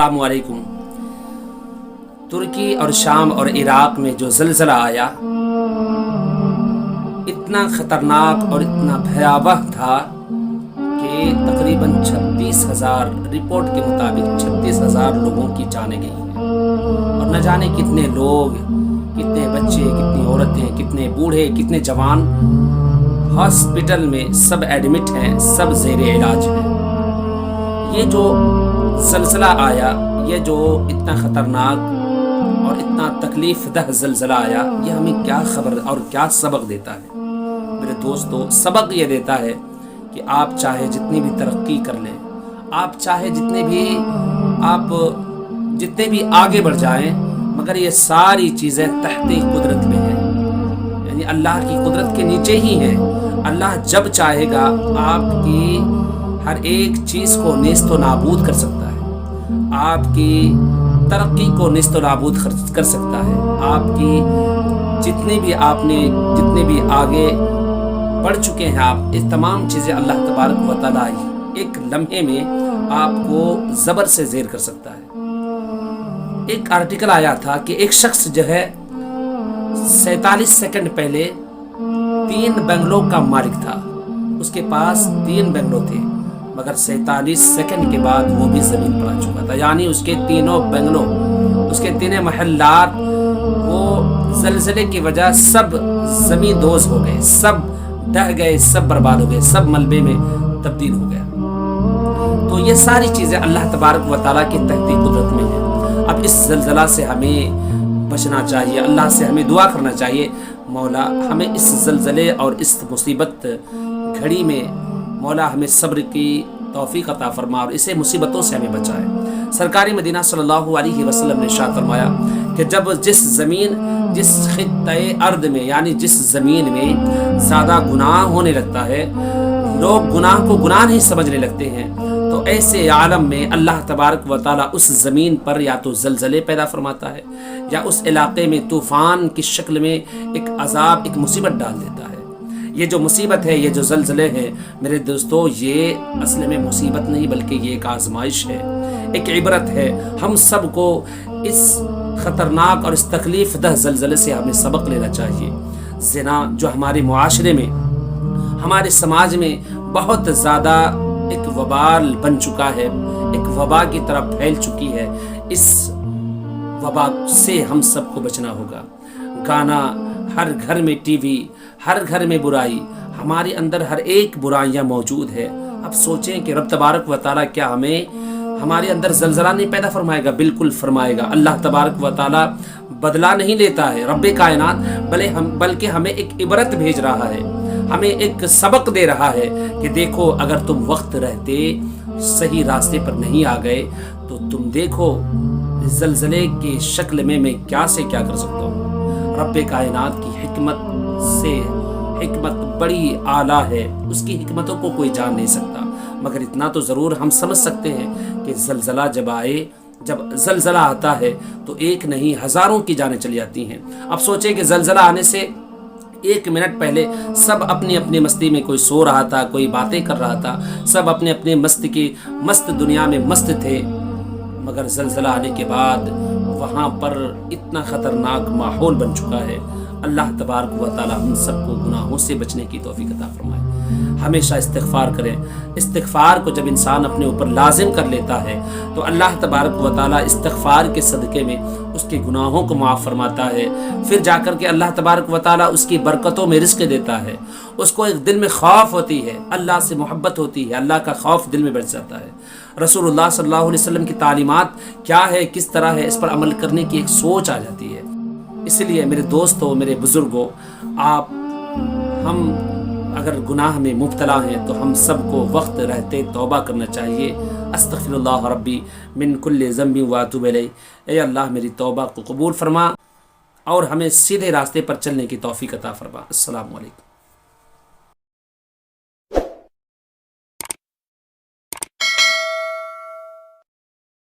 السلام علیکم۔ ترکی اور شام اور عراق میں جو زلزلہ آیا اتنا خطرناک اور اتنا بھیاوہ تھا کہ تقریباً 36,000 رپورٹ کے مطابق 36,000 لوگوں کی جانیں گئی ہیں، اور نہ جانے کتنے لوگ، کتنے بچے، کتنی عورتیں، کتنے بوڑھے، کتنے جوان ہاسپٹل میں سب ایڈمٹ ہیں، سب زیر علاج ہیں۔ یہ جو زلزلہ آیا، یہ جو اتنا خطرناک اور اتنا تکلیف دہ زلزلہ آیا، یہ ہمیں کیا خبر اور کیا سبق دیتا ہے؟ میرے دوستو، سبق یہ دیتا ہے کہ آپ چاہے جتنی بھی ترقی کر لیں، آپ چاہے جتنے بھی آگے بڑھ جائیں، مگر یہ ساری چیزیں تحت قدرت میں ہیں، یعنی اللہ کی قدرت کے نیچے ہی ہیں۔ اللہ جب چاہے گا آپ کی ہر ایک چیز کو نیست و نابود کر سکتا ہے، آپ کی ترقی کو نیست و نابود کر سکتا ہے، آپ کی جتنے بھی آگے بڑھ چکے ہیں آپ، اس تمام چیزیں اللہ تبارک و تعالیٰ ایک لمحے میں آپ کو زبر سے زیر کر سکتا ہے۔ ایک آرٹیکل آیا تھا کہ ایک شخص جو ہے 47 سیکنڈ پہلے 3 بنگلوں کا مالک تھا، اس کے پاس 3 بنگلوں تھے، مگر 47 سیکنڈ کے بعد وہ بھی زمین پر آ چکا تھا، یعنی اس کے تینوں بنگلوں، اس کے 3 محلات وہ زلزلے کی وجہ سب زمین دوز ہو گئے، سب ڈہ گئے، سب برباد ہو گئے، سب ملبے میں تبدیل ہو گیا۔ تو یہ ساری چیزیں اللہ تبارک و تعالیٰ کی تحتی قدرت میں ہیں۔ اب اس زلزلہ سے ہمیں بچنا چاہیے، اللہ سے ہمیں دعا کرنا چاہیے، مولا ہمیں اس زلزلے اور اس مصیبت گھڑی میں مولا ہمیں صبر کی توفیق عطا فرما اور اسے مصیبتوں سے ہمیں بچائے۔ سرکار مدینہ صلی اللہ علیہ وسلم نے ارشاد فرمایا کہ جب جس خطۂ ارض میں، یعنی جس زمین میں زیادہ گناہ ہونے لگتا ہے، لوگ گناہ کو گناہ نہیں سمجھنے لگتے ہیں، تو ایسے عالم میں اللہ تبارک و تعالیٰ اس زمین پر یا تو زلزلے پیدا فرماتا ہے، یا اس علاقے میں طوفان کی شکل میں ایک عذاب، ایک مصیبت ڈال دیتا ہے۔ یہ جو مصیبت ہے، یہ جو زلزلے ہیں میرے دوستو، یہ اصل میں مصیبت نہیں بلکہ یہ ایک آزمائش ہے، ایک عبرت ہے۔ ہم سب کو اس خطرناک اور اس تکلیف دہ زلزلے سے ہمیں سبق لینا چاہیے۔ زنا جو ہمارے معاشرے میں، ہمارے سماج میں بہت زیادہ ایک وبال بن چکا ہے، ایک وبا کی طرح پھیل چکی ہے، اس وبا سے ہم سب کو بچنا ہوگا۔ گانا، ہر گھر میں ٹی وی، ہر گھر میں برائی، ہمارے اندر ہر ایک برائیاں موجود ہے۔ اب سوچیں کہ رب تبارک و تعالیٰ کیا ہمارے اندر زلزلہ نہیں پیدا فرمائے گا؟ بالکل فرمائے گا۔ اللہ تبارک و تعالیٰ بدلہ نہیں لیتا ہے، رب کائنات، بلکہ ہمیں ایک عبرت بھیج رہا ہے، ہمیں ایک سبق دے رہا ہے کہ دیکھو اگر تم وقت رہتے صحیح راستے پر نہیں آ گئے تو تم دیکھو زلزلے کی شکل میں کیا سے کیا کر سکتا ہوں۔ رب کائنات کی حکمت بڑی اعلیٰ ہے، اس کی حکمتوں کو کوئی جان نہیں سکتا، مگر اتنا تو ضرور ہم سمجھ سکتے ہیں کہ زلزلہ جب زلزلہ آتا ہے تو ایک نہیں ہزاروں کی جانیں چلی جاتی ہیں۔ اب سوچیں کہ زلزلہ آنے سے 1 منٹ پہلے سب اپنی اپنی مستی میں، کوئی سو رہا تھا، کوئی باتیں کر رہا تھا، سب اپنے اپنے مست دنیا میں مست تھے، مگر زلزلہ آنے کے بعد وہاں پر اتنا خطرناک ماحول بن چکا ہے۔ اللہ تبارک و تعالی ہم سب کو گناہوں سے بچنے کی توفیق عطا فرمائے۔ ہمیشہ استغفار کریں۔ استغفار کو جب انسان اپنے اوپر لازم کر لیتا ہے تو اللہ تبارک و تعالی استغفار کے صدقے میں اس کے گناہوں کو معاف فرماتا ہے، پھر جا کر کے اللہ تبارک و تعالی اس کی برکتوں میں رزق دیتا ہے۔ اس کو ایک دل میں خوف ہوتی ہے، اللہ سے محبت ہوتی ہے، اللہ کا خوف دل میں بیٹھ جاتا ہے۔ رسول اللہ صلی اللہ علیہ وسلم کی تعلیمات کیا ہے، کس طرح ہے، اس پر عمل کرنے کی ایک سوچ آ جاتی ہے۔ اس لیے میرے دوستوں، میرے بزرگوں، ہم اگر گناہ میں مبتلا ہیں تو ہم سب کو وقت رہتے توبہ کرنا چاہیے۔ استغفر اللہ ربی من کل ذنب واتوب الیہ، اے اللہ میری توبہ کو قبول فرما اور ہمیں سیدھے راستے پر چلنے کی توفیق عطا فرما۔ السلام علیکم۔